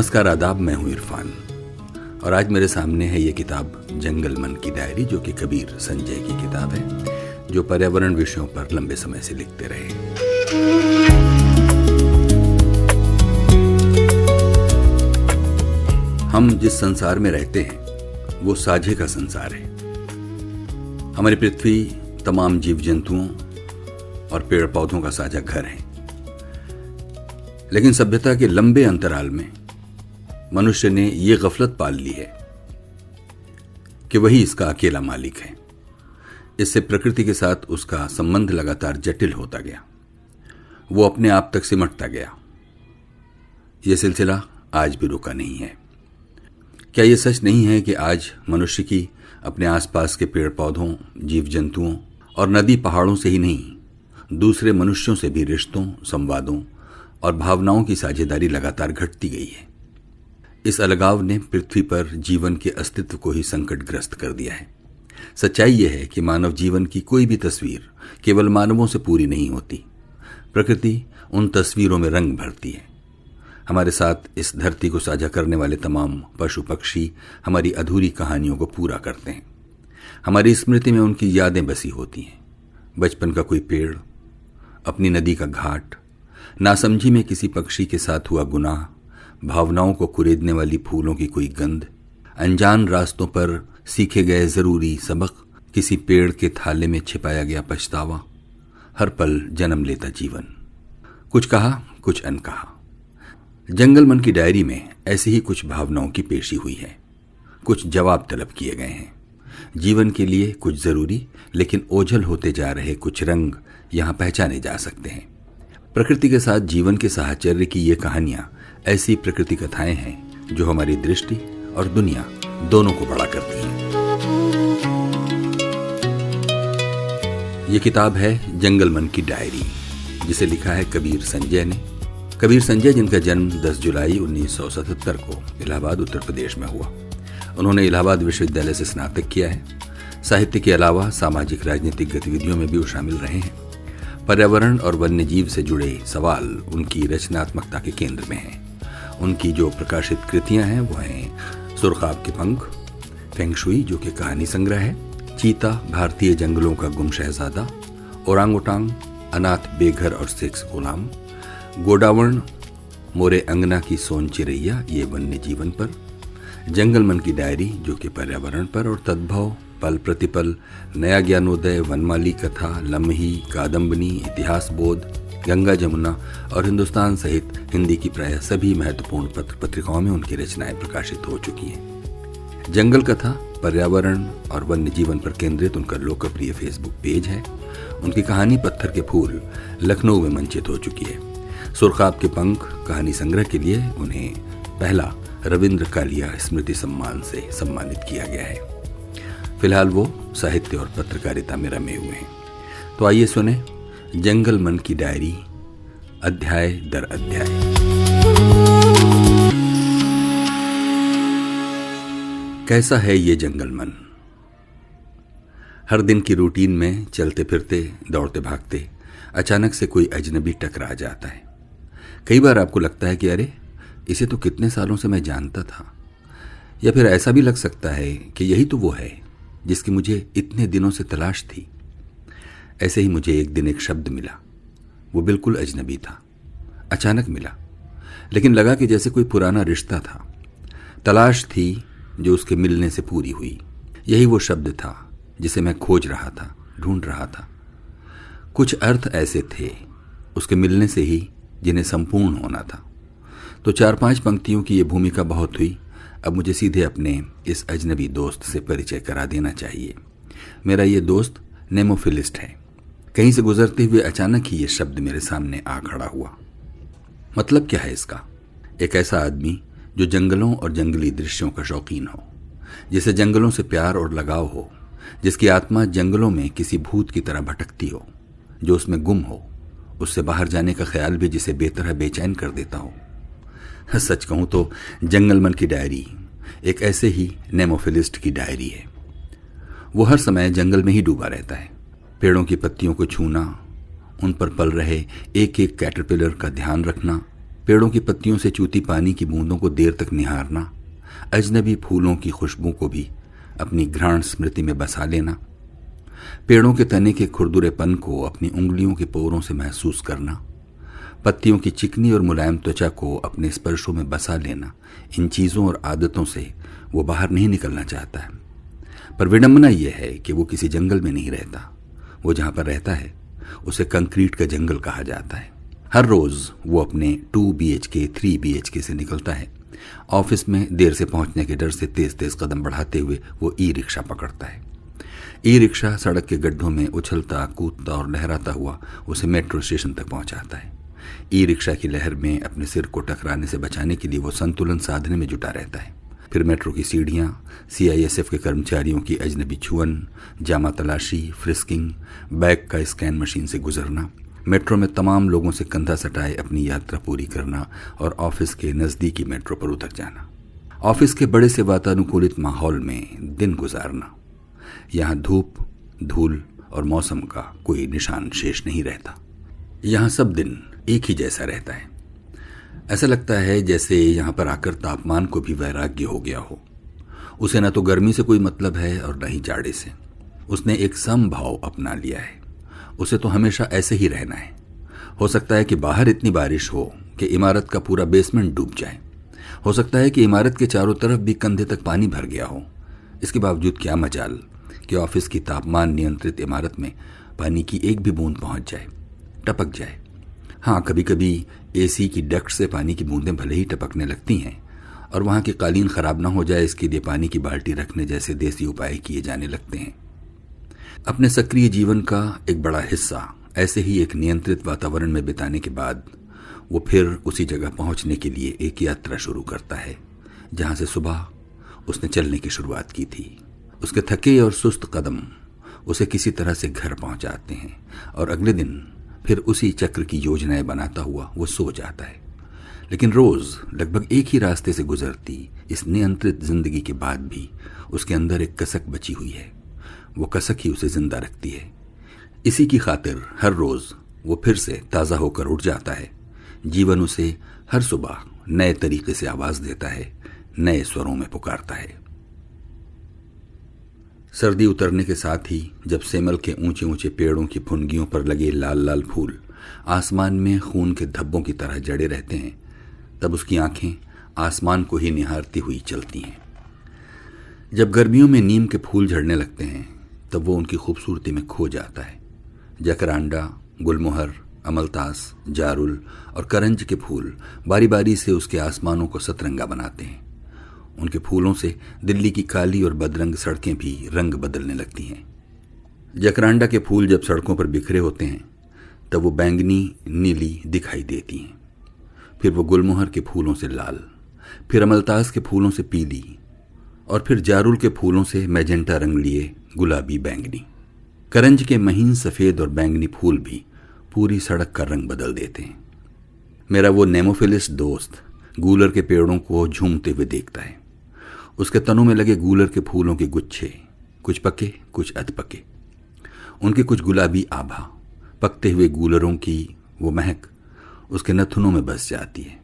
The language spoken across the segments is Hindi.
नमस्कार, आदाब। मैं हूं इरफान और आज मेरे सामने है ये किताब जंगल मन की डायरी, जो कि कबीर संजय की किताब है, जो पर्यावरण विषयों पर लंबे समय से लिखते रहे। हम जिस संसार में रहते हैं वो साझे का संसार है। हमारी पृथ्वी तमाम जीव जंतुओं और पेड़ पौधों का साझा घर है। लेकिन सभ्यता के लंबे अंतराल में मनुष्य ने यह गफलत पाल ली है कि वही इसका अकेला मालिक है। इससे प्रकृति के साथ उसका संबंध लगातार जटिल होता गया, वो अपने आप तक सिमटता गया। यह सिलसिला आज भी रुका नहीं है। क्या यह सच नहीं है कि आज मनुष्य की अपने आसपास के पेड़ पौधों, जीव जंतुओं और नदी पहाड़ों से ही नहीं, दूसरे मनुष्यों से भी रिश्तों, संवादों और भावनाओं की साझेदारी लगातार घटती गई है। इस अलगाव ने पृथ्वी पर जीवन के अस्तित्व को ही संकटग्रस्त कर दिया है। सच्चाई यह है कि मानव जीवन की कोई भी तस्वीर केवल मानवों से पूरी नहीं होती। प्रकृति उन तस्वीरों में रंग भरती है। हमारे साथ इस धरती को साझा करने वाले तमाम पशु पक्षी हमारी अधूरी कहानियों को पूरा करते हैं। हमारी स्मृति में उनकी यादें बसी होती हैं। बचपन का कोई पेड़, अपनी नदी का घाट, नासमझी में किसी पक्षी के साथ हुआ गुनाह, भावनाओं को कुरेदने वाली फूलों की कोई गंध, अनजान रास्तों पर सीखे गए जरूरी सबक, किसी पेड़ के थाले में छिपाया गया पछतावा, हर पल जन्म लेता जीवन। कुछ कहा, कुछ अनकहा। जंगल मन की डायरी में ऐसी ही कुछ भावनाओं की पेशी हुई है। कुछ जवाब तलब किए गए हैं। जीवन के लिए कुछ जरूरी लेकिन ओझल होते जा रहे कुछ रंग यहां पहचाने जा सकते हैं। प्रकृति के साथ जीवन के साहचर्य की ये कहानियां ऐसी प्रकृति कथाएं हैं जो हमारी दृष्टि और दुनिया दोनों को बड़ा करती हैं। ये किताब है जंगल मन की डायरी, जिसे लिखा है कबीर संजय ने। कबीर संजय, जिनका जन्म 10 जुलाई 1977 को इलाहाबाद, उत्तर प्रदेश में हुआ। उन्होंने इलाहाबाद विश्वविद्यालय से स्नातक किया है। साहित्य के अलावा सामाजिक राजनीतिक गतिविधियों में भी वो शामिल रहे हैं। पर्यावरण और वन्य जीव से जुड़े सवाल उनकी रचनात्मकता के केंद्र में हैं। उनकी जो प्रकाशित कृतियां हैं वो हैं सुरखाब के पंख, फेंग शुई, जो कि कहानी संग्रह है, चीता, भारतीय जंगलों का गुम शहजादा, ओरांगुटांग, अनाथ बेघर और सेक्स गुलाम, गोडावर्ण, मोरे अंगना की सोन चिरैया, ये वन्य जीवन पर, जंगल मन की डायरी, जो कि पर्यावरण पर, और तद्भव, पल प्रतिपल, नया ज्ञानोदय, वनमाली कथा, लम्ही, कादम्बनी, इतिहास बोध, गंगा जमुना और हिंदुस्तान सहित हिंदी की प्रायः सभी महत्वपूर्ण पत्र पत्रिकाओं में उनकी रचनाएं प्रकाशित हो चुकी हैं। जंगल कथा, पर्यावरण और वन्य जीवन पर केंद्रित उनका लोकप्रिय फेसबुक पेज है। उनकी कहानी पत्थर के फूल लखनऊ में मंचित हो चुकी है। सुरखाब के पंख कहानी संग्रह के लिए उन्हें पहला रविंद्र कालिया स्मृति सम्मान से सम्मानित किया गया है। फिलहाल वो साहित्य और पत्रकारिता में रमे हुए हैं। तो आइए सुने जंगल मन की डायरी, अध्याय दर अध्याय। कैसा है ये जंगल मन? हर दिन की रूटीन में चलते फिरते, दौड़ते भागते अचानक से कोई अजनबी टकरा जाता है। कई बार आपको लगता है कि अरे, इसे तो कितने सालों से मैं जानता था। या फिर ऐसा भी लग सकता है कि यही तो वो है जिसकी मुझे इतने दिनों से तलाश थी। ऐसे ही मुझे एक दिन एक शब्द मिला। वो बिल्कुल अजनबी था, अचानक मिला, लेकिन लगा कि जैसे कोई पुराना रिश्ता था। तलाश थी जो उसके मिलने से पूरी हुई। यही वो शब्द था जिसे मैं खोज रहा था, ढूंढ रहा था। कुछ अर्थ ऐसे थे उसके मिलने से ही जिन्हें संपूर्ण होना था। तो 4-5 पंक्तियों की ये भूमिका बहुत हुई। अब मुझे सीधे अपने इस अजनबी दोस्त से परिचय करा देना चाहिए। मेरा ये दोस्त नेमोफिलिस्ट है। कहीं से गुजरते हुए अचानक ही ये शब्द मेरे सामने आ खड़ा हुआ। मतलब क्या है इसका? एक ऐसा आदमी जो जंगलों और जंगली दृश्यों का शौकीन हो, जिसे जंगलों से प्यार और लगाव हो, जिसकी आत्मा जंगलों में किसी भूत की तरह भटकती हो, जो उसमें गुम हो, उससे बाहर जाने का ख्याल भी जिसे बेतरह बेचैन कर देता हो। सच कहूं तो जंगल मन की डायरी एक ऐसे ही नेमोफिलिस्ट की डायरी है। वो हर समय जंगल में ही डूबा रहता है। पेड़ों की पत्तियों को छूना, उन पर पल रहे एक एक कैटरपिलर का ध्यान रखना, पेड़ों की पत्तियों से चूती पानी की बूंदों को देर तक निहारना, अजनबी फूलों की खुशबू को भी अपनी घ्राण स्मृति में बसा लेना, पेड़ों के तने के खुरदुरेपन को अपनी उंगलियों के पोरों से महसूस करना, पत्तियों की चिकनी और मुलायम त्वचा को अपने स्पर्शों में बसा लेना, इन चीज़ों और आदतों से वो बाहर नहीं निकलना चाहता है। पर विडंबना यह है कि वो किसी जंगल में नहीं रहता। वो जहाँ पर रहता है उसे कंक्रीट का जंगल कहा जाता है। हर रोज़ वो अपने 2 BHK 3 BHK से निकलता है। ऑफिस में देर से पहुंचने के डर से तेज तेज कदम बढ़ाते हुए वो ई-रिक्शा पकड़ता है। ई-रिक्शा सड़क के गड्ढों में उछलता कूदता और लहराता हुआ उसे मेट्रो स्टेशन तक पहुंचाता है। ई-रिक्शा की लहर में अपने सिर को टकराने से बचाने के लिए वो संतुलन साधने में जुटा रहता है। फिर मेट्रो की सीढ़ियाँ, CISF के कर्मचारियों की अजनबी छुअन, जामा तलाशी, फ्रिस्किंग, बैग का स्कैन मशीन से गुजरना, मेट्रो में तमाम लोगों से कंधा सटाए अपनी यात्रा पूरी करना और ऑफिस के नज़दीकी मेट्रो पर उतर जाना। ऑफिस के बड़े से वातानुकूलित माहौल में दिन गुजारना। यहाँ धूप, धूल और मौसम का कोई निशान शेष नहीं रहता। यहाँ सब दिन एक ही जैसा रहता है। ऐसा लगता है जैसे यहाँ पर आकर तापमान को भी वैराग्य हो गया हो। उसे न तो गर्मी से कोई मतलब है और न ही जाड़े से। उसने एक समभाव अपना लिया है। उसे तो हमेशा ऐसे ही रहना है। हो सकता है कि बाहर इतनी बारिश हो कि इमारत का पूरा बेसमेंट डूब जाए। हो सकता है कि इमारत के चारों तरफ भी कंधे तक पानी भर गया हो। इसके बावजूद क्या मजाल कि ऑफिस की तापमान नियंत्रित इमारत में पानी की एक भी बूंद पहुंच जाए, टपक जाए। हाँ, कभी कभी AC की डक्ट से पानी की बूंदें भले ही टपकने लगती हैं और वहाँ की कालीन खराब ना हो जाए इसके लिए पानी की बाल्टी रखने जैसे देसी उपाय किए जाने लगते हैं। अपने सक्रिय जीवन का एक बड़ा हिस्सा ऐसे ही एक नियंत्रित वातावरण में बिताने के बाद वो फिर उसी जगह पहुंचने के लिए एक यात्रा शुरू करता है जहां से सुबह उसने चलने की शुरुआत की थी। उसके थके और सुस्त कदम उसे किसी तरह से घर पहुंचाते हैं और अगले दिन फिर उसी चक्र की योजनाएं बनाता हुआ वो सो जाता है। लेकिन रोज लगभग एक ही रास्ते से गुजरती इस नियंत्रित जिंदगी के बाद भी उसके अंदर एक कसक बची हुई है। वो कसक ही उसे जिंदा रखती है। इसी की खातिर हर रोज वो फिर से ताज़ा होकर उठ जाता है। जीवन उसे हर सुबह नए तरीके से आवाज देता है, नए स्वरों में पुकारता है। सर्दी उतरने के साथ ही जब सेमल के ऊंचे ऊंचे पेड़ों की फुनगियों पर लगे लाल लाल फूल आसमान में खून के धब्बों की तरह जड़े रहते हैं, तब उसकी आंखें आसमान को ही निहारती हुई चलती हैं। जब गर्मियों में नीम के फूल झड़ने लगते हैं तब वो उनकी खूबसूरती में खो जाता है। जकरांडा, गुलमोहर, अमलतास, जारुल और करंज के फूल बारी बारी से उसके आसमानों को सतरंगा बनाते हैं। उनके फूलों से दिल्ली की काली और बदरंग सड़कें भी रंग बदलने लगती हैं। जकरांडा के फूल जब सड़कों पर बिखरे होते हैं तब वो बैंगनी, नीली दिखाई देती हैं। फिर वो गुलमोहर के फूलों से लाल, फिर अमलतास के फूलों से पीली और फिर जारुल के फूलों से मैजेंटा रंग लिए गुलाबी बैंगनी। करंज के महीन सफ़ेद और बैंगनी फूल भी पूरी सड़क का रंग बदल देते हैं। मेरा वो नेमोफिलिस दोस्त गूलर के पेड़ों को झूमते हुए देखता है। उसके तनों में लगे गूलर के फूलों के गुच्छे, कुछ पके कुछ अधपके, उनके कुछ गुलाबी आभा, पकते हुए गूलरों की वो महक उसके नथुनों में बस जाती है।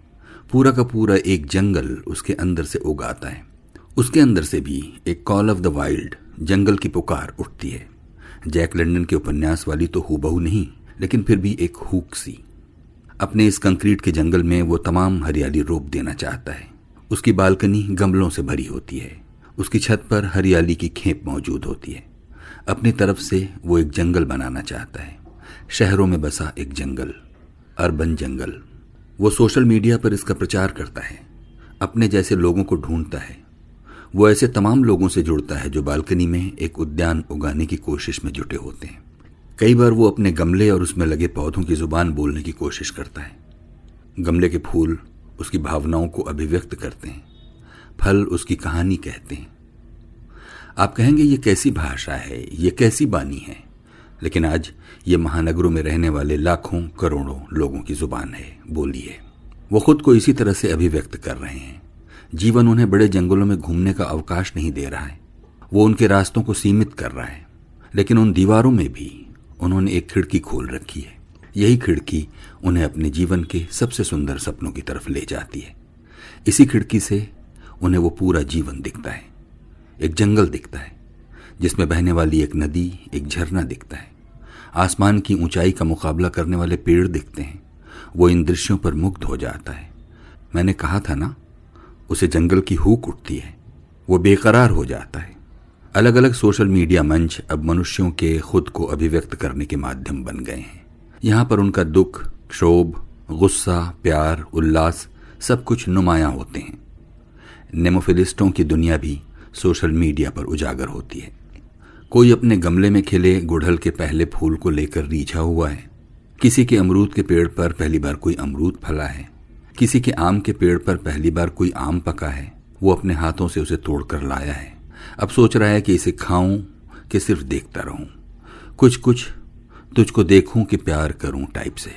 पूरा का पूरा एक जंगल उसके अंदर से उगाता है। उसके अंदर से भी एक कॉल ऑफ द वाइल्ड, जंगल की पुकार उठती है। जैक लंडन के उपन्यास वाली तो हूबहू नहीं, लेकिन फिर भी एक हूक सी। अपने इस कंक्रीट के जंगल में वो तमाम हरियाली रोप देना चाहता है। उसकी बालकनी गमलों से भरी होती है। उसकी छत पर हरियाली की खेप मौजूद होती है। अपनी तरफ से वो एक जंगल बनाना चाहता है, शहरों में बसा एक जंगल, अर्बन जंगल। वो सोशल मीडिया पर इसका प्रचार करता है, अपने जैसे लोगों को ढूंढता है। वो ऐसे तमाम लोगों से जुड़ता है जो बालकनी में एक उद्यान उगाने की कोशिश में जुटे होते हैं। कई बार वो अपने गमले और उसमें लगे पौधों की जुबान बोलने की कोशिश करता है। गमले के फूल उसकी भावनाओं को अभिव्यक्त करते हैं, फल उसकी कहानी कहते हैं। आप कहेंगे ये कैसी भाषा है, ये कैसी बानी है, लेकिन आज ये महानगरों में रहने वाले लाखों करोड़ों लोगों की जुबान है, बोली है। वो खुद को इसी तरह से अभिव्यक्त कर रहे हैं। जीवन उन्हें बड़े जंगलों में घूमने का अवकाश नहीं दे रहा है। वो उनके रास्तों को सीमित कर रहा है, लेकिन उन दीवारों में भी उन्होंने एक खिड़की खोल रखी है। यही खिड़की उन्हें अपने जीवन के सबसे सुंदर सपनों की तरफ ले जाती है। इसी खिड़की से उन्हें वो पूरा जीवन दिखता है। एक जंगल दिखता है जिसमें बहने वाली एक नदी, एक झरना दिखता है। आसमान की ऊंचाई का मुकाबला करने वाले पेड़ दिखते हैं। वो इन दृश्यों पर मुग्ध हो जाता है। मैंने कहा था ना, उसे जंगल की हूक उठती है। वो बेकरार हो जाता है। अलग अलग सोशल मीडिया मंच अब मनुष्यों के खुद को अभिव्यक्त करने के माध्यम बन गए हैं। यहाँ पर उनका दुख, क्षोभ, गुस्सा, प्यार, उल्लास सब कुछ नुमायां होते हैं। नेमोफिलिस्टों की दुनिया भी सोशल मीडिया पर उजागर होती है। कोई अपने गमले में खिले गुड़हल के पहले फूल को लेकर रीझा हुआ है। किसी के अमरूद के पेड़ पर पहली बार कोई अमरूद फला है। किसी के आम के पेड़ पर पहली बार कोई आम पका है। वो अपने हाथों से उसे तोड़कर लाया है। अब सोच रहा है कि इसे खाऊं कि सिर्फ देखता रहूं, कुछ कुछ तुझको देखूं कि प्यार करूं टाइप से।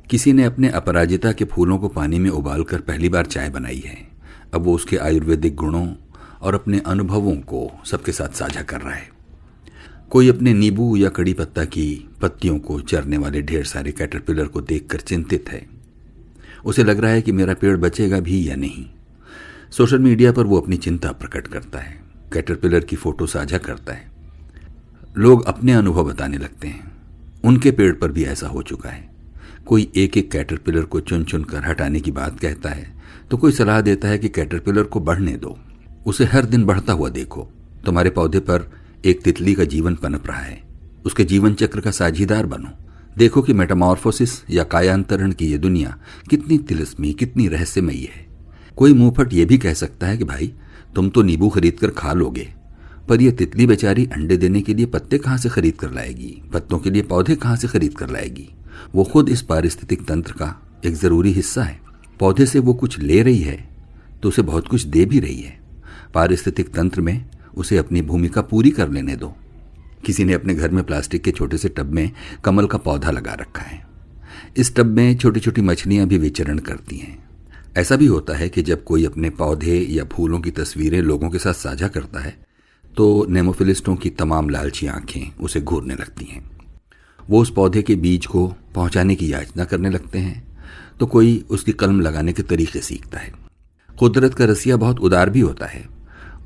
किसी ने अपने अपराजिता के फूलों को पानी में उबालकर पहली बार चाय बनाई है। अब वो उसके आयुर्वेदिक गुणों और अपने अनुभवों को सबके साथ साझा कर रहा है। कोई अपने नींबू या कड़ी पत्ता की पत्तियों को चरने वाले ढेर सारे कैटरपिलर को देखकर चिंतित है। उसे लग रहा है कि मेरा पेड़ बचेगा भी या नहीं। सोशल मीडिया पर वो अपनी चिंता प्रकट करता है, कैटरपिलर की फोटो साझा करता है। लोग अपने अनुभव बताने लगते हैं। उनके पेड़ पर भी ऐसा हो चुका है। कोई एक एक कैटरपिलर को चुन चुन कर हटाने की बात कहता है, तो कोई सलाह देता है कि कैटरपिलर को बढ़ने दो, उसे हर दिन बढ़ता हुआ देखो। तुम्हारे पौधे पर एक तितली का जीवन पनप रहा है, उसके जीवन चक्र का साझीदार बनो। देखो कि मेटामॉर्फोसिस या कायांतरण की ये दुनिया कितनी तिलिस्मी, कितनी रहस्यमयी है। कोई मुंहफट ये भी कह सकता है कि भाई तुम तो नींबू खरीद कर खा लोगे, पर यह तितली बेचारी अंडे देने के लिए पत्ते कहाँ से खरीद कर लाएगी, पत्तों के लिए पौधे कहाँ से खरीद कर लाएगी। वो खुद इस पारिस्थितिक तंत्र का एक जरूरी हिस्सा है। पौधे से वो कुछ ले रही है तो उसे बहुत कुछ दे भी रही है। पारिस्थितिक तंत्र में उसे अपनी भूमिका पूरी कर लेने दो। किसी ने अपने घर में प्लास्टिक के छोटे से टब में कमल का पौधा लगा रखा है। इस टब में छोटी छोटी मछलियां भी विचरण करती हैं। ऐसा भी होता है कि जब कोई अपने पौधे या फूलों की तस्वीरें लोगों के साथ साझा करता है तो नेमोफिलिस्टों की तमाम लालची आंखें उसे घूरने लगती हैं। वो उस पौधे के बीज को पहुंचाने की याचना करने लगते हैं, तो कोई उसकी कलम लगाने के तरीके सीखता है। कुदरत का रसिया बहुत उदार भी होता है।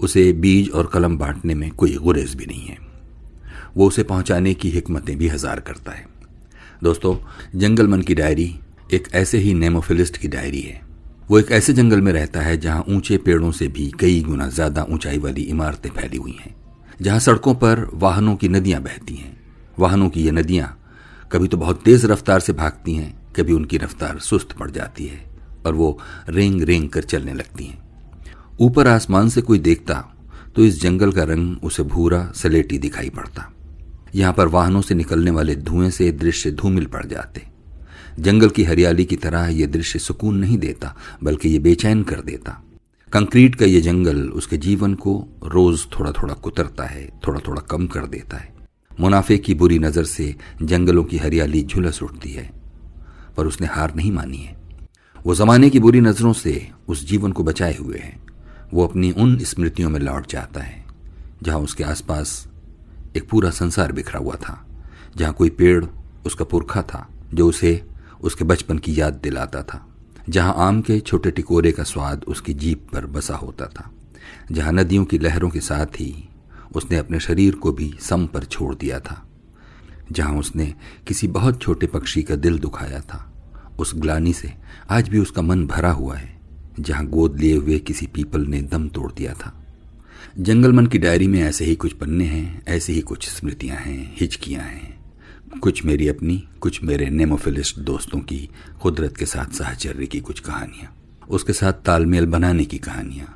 उसे बीज और कलम बांटने में कोई गुरेज भी नहीं है। वो उसे पहुंचाने की हिकमतें भी हजार करता है। दोस्तों, जंगल मन की डायरी एक ऐसे ही नेमोफिलिस्ट की डायरी है। वो एक ऐसे जंगल में रहता है जहां ऊंचे पेड़ों से भी कई गुना ज्यादा ऊंचाई वाली इमारतें फैली हुई हैं, जहां सड़कों पर वाहनों की नदियां बहती हैं। वाहनों की ये नदियां कभी तो बहुत तेज रफ्तार से भागती हैं, कभी उनकी रफ्तार सुस्त पड़ जाती है और वो रेंग रेंग कर चलने लगती हैं। ऊपर आसमान से कोई देखता तो इस जंगल का रंग उसे भूरा सलेटी दिखाई पड़ता। यहाँ पर वाहनों से निकलने वाले धुएं से दृश्य धूमिल पड़ जाते। जंगल की हरियाली की तरह यह दृश्य सुकून नहीं देता, बल्कि ये बेचैन कर देता। कंक्रीट का ये जंगल उसके जीवन को रोज थोड़ा थोड़ा कुतरता है, थोड़ा थोड़ा कम कर देता है। मुनाफे की बुरी नजर से जंगलों की हरियाली झुलस उठती है, पर उसने हार नहीं मानी है। वो जमाने की बुरी नजरों से उस जीवन को बचाए हुए है। वो अपनी उन स्मृतियों में लौट जाता है जहां उसके आसपास एक पूरा संसार बिखरा हुआ था, जहां कोई पेड़ उसका पुरखा था जो उसे उसके बचपन की याद दिलाता था, जहां आम के छोटे टिकोरे का स्वाद उसकी जीभ पर बसा होता था, जहां नदियों की लहरों के साथ ही उसने अपने शरीर को भी सम पर छोड़ दिया था, जहां उसने किसी बहुत छोटे पक्षी का दिल दुखाया था। उस ग्लानि से आज भी उसका मन भरा हुआ है, जहां गोद लिए हुए किसी पीपल ने दम तोड़ दिया था। जंगल मन की डायरी में ऐसे ही कुछ पन्ने हैं, ऐसी ही कुछ स्मृतियां हैं, हिचकियां हैं। कुछ मेरी अपनी, कुछ मेरे नेमोफिलिस्ट दोस्तों की कुदरत के साथ साहचर्य की कुछ कहानियां, उसके साथ तालमेल बनाने की कहानियां,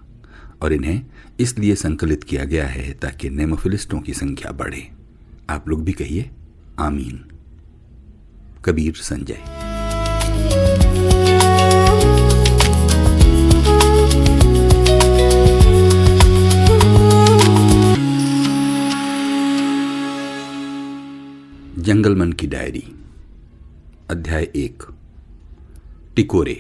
और इन्हें इसलिए संकलित किया गया है ताकि नेमोफिलिस्टों की संख्या बढ़े। आप लोग भी कहिए आमीन। कबीर संजय। जंगल मन की डायरी, अध्याय 1, टिकोरे।